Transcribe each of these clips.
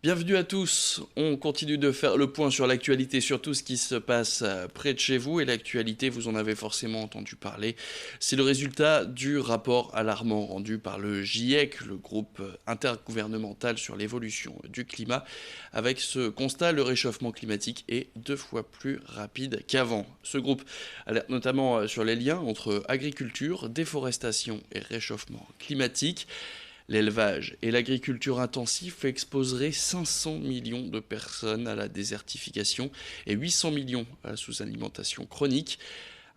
Bienvenue à tous, on continue de faire le point sur l'actualité, sur tout ce qui se passe près de chez vous, et l'actualité, vous en avez forcément entendu parler, c'est le résultat du rapport alarmant rendu par le GIEC, le groupe intergouvernemental sur l'évolution du climat. Avec ce constat, le réchauffement climatique est 2 fois plus rapide qu'avant. Ce groupe alerte notamment sur les liens entre agriculture, déforestation et réchauffement climatique. L'élevage et l'agriculture intensive exposeraient 500 millions de personnes à la désertification et 800 millions à la sous-alimentation chronique.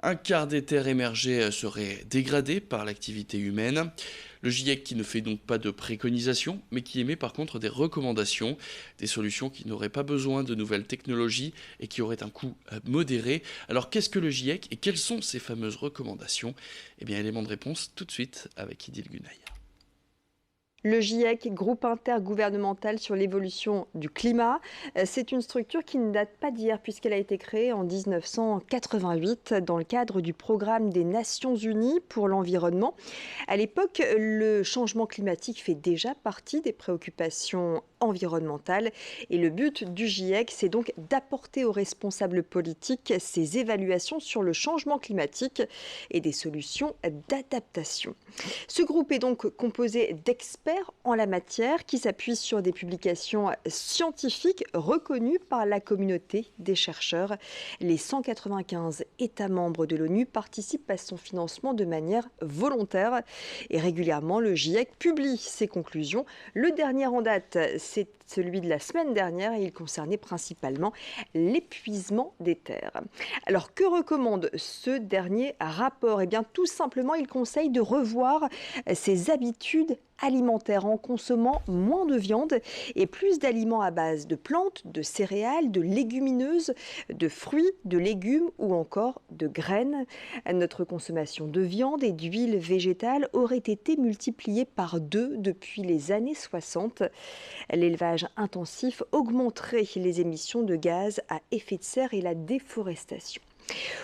Un quart des terres émergées seraient dégradées par l'activité humaine. Le GIEC qui ne fait donc pas de préconisations, mais qui émet par contre des recommandations, des solutions qui n'auraient pas besoin de nouvelles technologies et qui auraient un coût modéré. Alors qu'est-ce que le GIEC et quelles sont ces fameuses recommandations? Eh bien, élément de réponse tout de suite avec Idil Gunay. Le GIEC, groupe intergouvernemental sur l'évolution du climat, c'est une structure qui ne date pas d'hier puisqu'elle a été créée en 1988 dans le cadre du programme des Nations Unies pour l'environnement. À l'époque, le changement climatique fait déjà partie des préoccupations environnementales et le but du GIEC, c'est donc d'apporter aux responsables politiques ces évaluations sur le changement climatique et des solutions d'adaptation. Ce groupe est donc composé d'experts en la matière qui s'appuient sur des publications scientifiques reconnues par la communauté des chercheurs. Les 195 États membres de l'ONU participent à son financement de manière volontaire et régulièrement le GIEC publie ses conclusions. Le dernier en date, c'est celui de la semaine dernière et il concernait principalement l'épuisement des terres. Alors que recommande ce dernier rapport? Eh bien tout simplement, il conseille de revoir ses habitudes alimentaires en consommant moins de viande et plus d'aliments à base de plantes, de céréales, de légumineuses, de fruits, de légumes ou encore de graines. Notre consommation de viande et d'huile végétale aurait été multipliée par 2 depuis les années 60. L'élevage intensif augmenterait les émissions de gaz à effet de serre et la déforestation.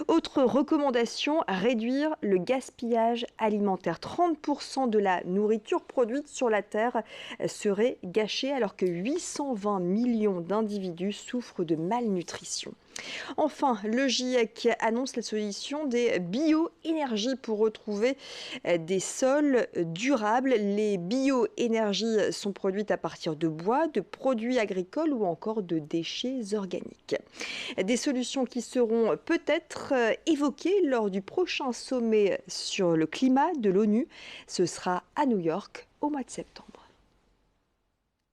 Autre recommandation, réduire le gaspillage alimentaire. 30% de la nourriture produite sur la Terre serait gâchée alors que 820 millions d'individus souffrent de malnutrition. Enfin, le GIEC annonce la solution des bioénergies pour retrouver des sols durables. Les bioénergies sont produites à partir de bois, de produits agricoles ou encore de déchets organiques. Des solutions qui seront peut-être évoquées lors du prochain sommet sur le climat de l'ONU. Ce sera à New York au mois de septembre.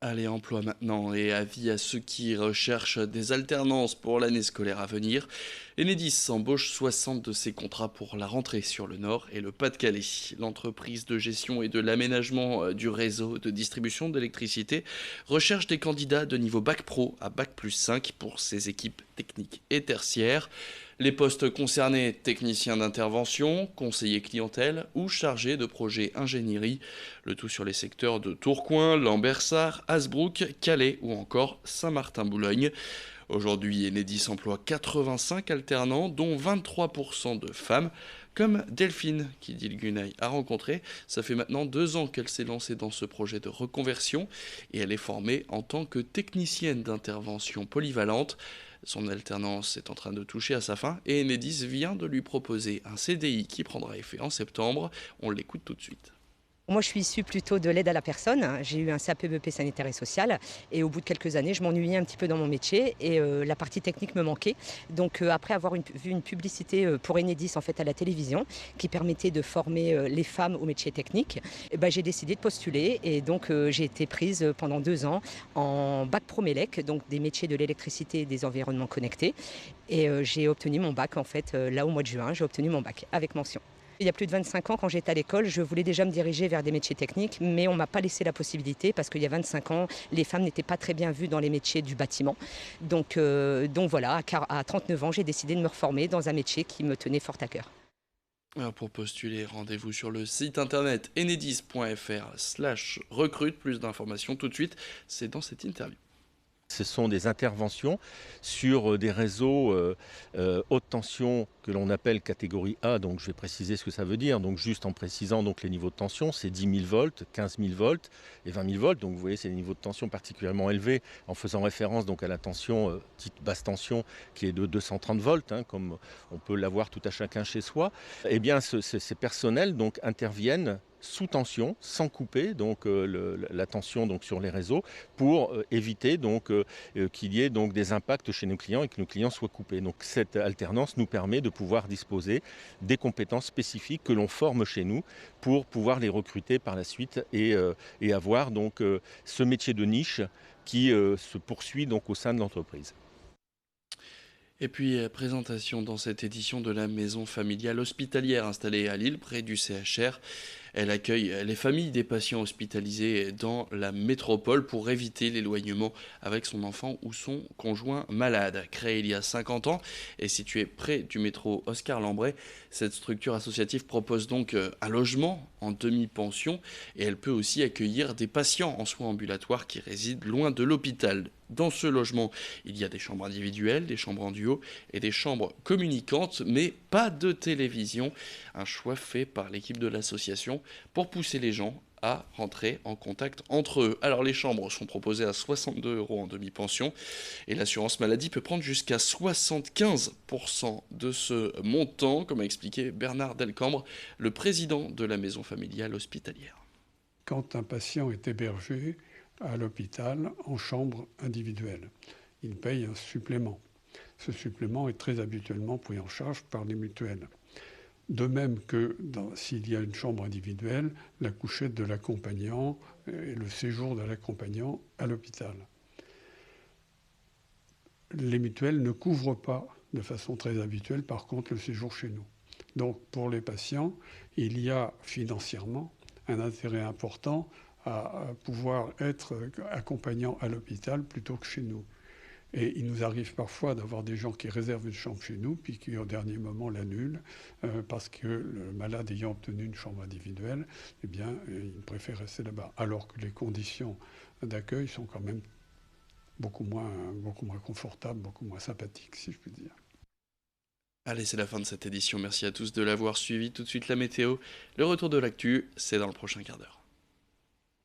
Allez, emploi maintenant et avis à ceux qui recherchent des alternances pour l'année scolaire à venir. Enedis embauche 60 de ses contrats pour la rentrée sur le Nord et le Pas-de-Calais. L'entreprise de gestion et de l'aménagement du réseau de distribution d'électricité recherche des candidats de niveau Bac Pro à Bac plus 5 pour ses équipes techniques et tertiaires. Les postes concernés, technicien d'intervention, conseiller clientèle ou chargé de projet ingénierie, le tout sur les secteurs de Tourcoing, Lambersart, Hasbrook, Calais ou encore Saint-Martin-Boulogne. Aujourd'hui, Enedis emploie 85 alternants, dont 23% de femmes, comme Delphine, qui Idil Gunay a rencontré. Ça fait maintenant 2 ans qu'elle s'est lancée dans ce projet de reconversion et elle est formée en tant que technicienne d'intervention polyvalente. Son alternance est en train de toucher à sa fin et Enedis vient de lui proposer un CDI qui prendra effet en septembre. On l'écoute tout de suite. Moi, je suis issue plutôt de l'aide à la personne. J'ai eu un CAP-BEP sanitaire et social. Et au bout de quelques années, je m'ennuyais un petit peu dans mon métier et la partie technique me manquait. Donc, après avoir vu une publicité pour Enedis en fait, à la télévision qui permettait de former les femmes au métier technique, j'ai décidé de postuler. Et donc, j'ai été prise pendant 2 ans en bac pro Mélec, donc des métiers de l'électricité et des environnements connectés. Et j'ai obtenu mon bac, en fait, là au mois de juin, j'ai obtenu mon bac avec mention. Il y a plus de 25 ans, quand j'étais à l'école, je voulais déjà me diriger vers des métiers techniques, mais on ne m'a pas laissé la possibilité parce qu'il y a 25 ans, les femmes n'étaient pas très bien vues dans les métiers du bâtiment. Donc voilà, à 39 ans, j'ai décidé de me reformer dans un métier qui me tenait fort à cœur. Alors pour postuler, rendez-vous sur le site internet enedis.fr/recrute. Plus d'informations tout de suite, c'est dans cette interview. ce sont des interventions sur des réseaux haute tension que l'on appelle catégorie A. Donc je vais préciser ce que ça veut dire. Donc juste en précisant donc les niveaux de tension, c'est 10 000 volts, 15 000 volts et 20 000 volts. Donc vous voyez, c'est des niveaux de tension particulièrement élevés en faisant référence donc à la tension dite basse tension qui est de 230 volts, hein, comme on peut l'avoir tout à chacun chez soi. Eh bien, ces personnels donc interviennent sous tension, sans couper donc la tension donc sur les réseaux, pour éviter donc qu'il y ait donc des impacts chez nos clients et que nos clients soient coupés. Donc cette alternance nous permet de pouvoir disposer des compétences spécifiques que l'on forme chez nous pour pouvoir les recruter par la suite et avoir donc ce métier de niche qui se poursuit donc au sein de l'entreprise. Et puis, présentation dans cette édition de la maison familiale hospitalière installée à Lille, près du CHR. Elle accueille les familles des patients hospitalisés dans la métropole pour éviter l'éloignement avec son enfant ou son conjoint malade. Créée il y a 50 ans et située près du métro Oscar-Lambret, cette structure associative propose donc un logement en demi-pension et elle peut aussi accueillir des patients en soins ambulatoires qui résident loin de l'hôpital. Dans ce logement, il y a des chambres individuelles, des chambres en duo et des chambres communicantes, mais pas de télévision. Un choix fait par l'équipe de l'association pour pousser les gens à rentrer en contact entre eux. Alors les chambres sont proposées à 62 € en demi-pension et l'assurance maladie peut prendre jusqu'à 75% de ce montant, comme a expliqué Bernard Delcambre, le président de la maison familiale hospitalière. Quand un patient est hébergé à l'hôpital en chambre individuelle, il paye un supplément. Ce supplément est très habituellement pris en charge par les mutuelles. De même que s'il y a une chambre individuelle, la couchette de l'accompagnant et le séjour de l'accompagnant à l'hôpital. Les mutuelles ne couvrent pas de façon très habituelle, par contre, le séjour chez nous. Donc pour les patients, il y a financièrement un intérêt important à pouvoir être accompagnant à l'hôpital plutôt que chez nous. Et il nous arrive parfois d'avoir des gens qui réservent une chambre chez nous, puis qui au dernier moment l'annulent, parce que le malade ayant obtenu une chambre individuelle, eh bien, il préfère rester là-bas. Alors que les conditions d'accueil sont quand même beaucoup moins confortables, beaucoup moins sympathiques, si je puis dire. Allez, c'est la fin de cette édition. Merci à tous de l'avoir suivi. Tout de suite la météo. Le retour de l'actu, c'est dans le prochain quart d'heure.